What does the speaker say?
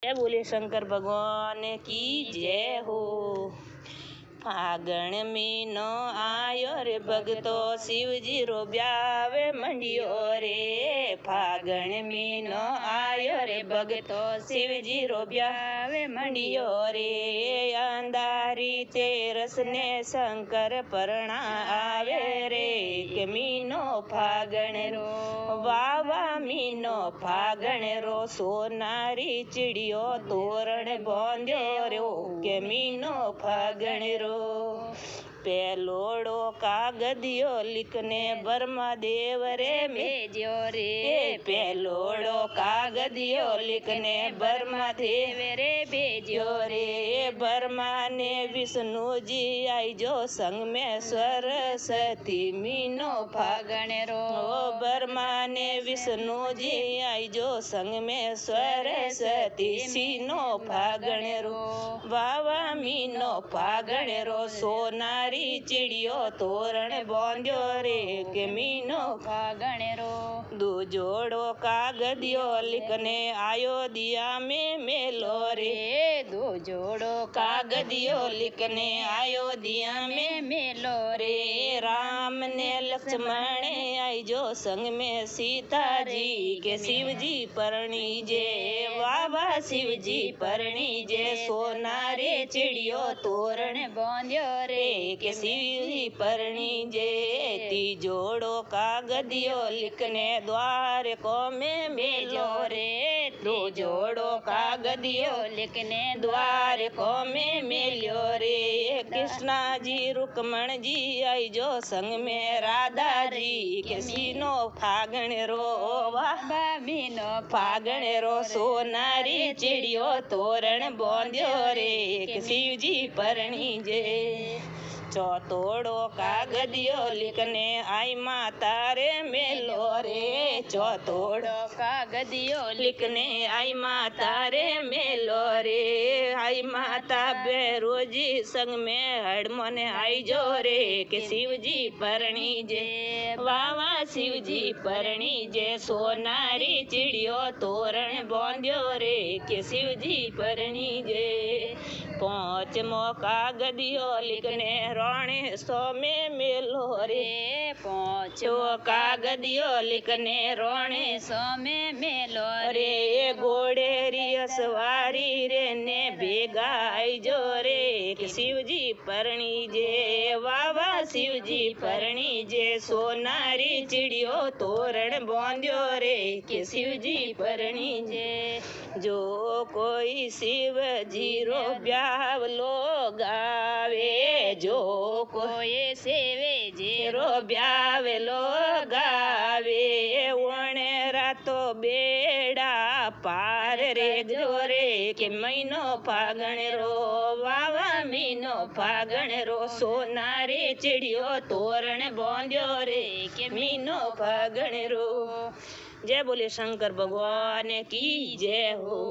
जय बोले शंकर भगवान की जय हो। फागण महीनो आयो रे भगतो शिवजी रो ब्यावे मंडियो रे। फागण महीनो आयो रे भगतो शिवजी रो ब्यावे मंडियो रे। अंधारी तेरस ने शंकर परणा आवे रे। के मीनो फागण रो वावा मीनो फागण रो। सोनारी चिड़ियो तोरण बांध्यो रो। के मीनो फागण रो। पेलोड़ो कागदियो लिखने बर्मा देव रे भेजो रे। पेलोड़ो कागदियो लिखने बर्मा देव रे भेजो रे। बर्मा ने विष्णु जी आई जो संग में सरस्वती मीनो फागण रो। बर्मा ने विष्णु जी आई जो संग में सरस्वती सीनो फागण रो। वावा मीनो फागण रो। सोनारी चिड़ियो तोरण बांध्यो रे। के मीनो फागण रो। दो जोड़ो कागदियो लिखने अयोध्या में मेलो रे। दो जोड़ो कागदियो लिखने अयोध्या में मेलो रे। राम ने लक्ष्मण आई जो संग में सीता जी। के शिव जी परणी जे बाबा शिव जी परणी जे। सोनारे चिड़ियो तोरण बांध्यो रे। के शिव जी परणी जे। ती जोड़ो कागदियो लिखने द्वार को में मेलो रे। दो जोड़ो कागदियो लिखने द्वार को में मेलो रे। कृष्णा जी रुक्मण जी आई जो संग में राधा जी। के सीनो फागण रो वाबा मीनो फागण रो। सोनारी चिड़ियो तोरण बांध्यो रे। के शिव जी परणी जे। चौतोड़ो कागदियो लिखने आई माता रे मेलो रे। चौतोड़ो कागदियो लिखने आई माता रे मेलो रे। आई माता बेरोजी संग में हड़मन आई जो रे। के शिव जी परणी जे वावा शिव जी परणी जे। सोनारी चिड़ियो तोरण बांध्यो रे। के शिव जी परणी जे। पांचमो कागदियो लिखने राणे सो में मेलो रे। पांचमो कागदियो लिखने राणे सो में मेलो रे। घोड़ेरी सवारी रे ने भेगा आई जो रे। के शिव जी परणी जे वावा शिव जी परणी जे। सोनारी चिड़ियो तोरण बांध्यो रे। के शिव जी परणी जे। जो कोई शिव जी रो ब्यावलो गावे। जो कोई शिव जी रो ब्यावलो गावे। वणे रातो बेड़ा पार रे जो रे। के महीनो फागण रो वावा मीनो फागण रो। सोनारी चिड़ियो तोरण बांध्यो रे। के मीनो फागण रो। जय बोले शंकर भगवान की जय हो।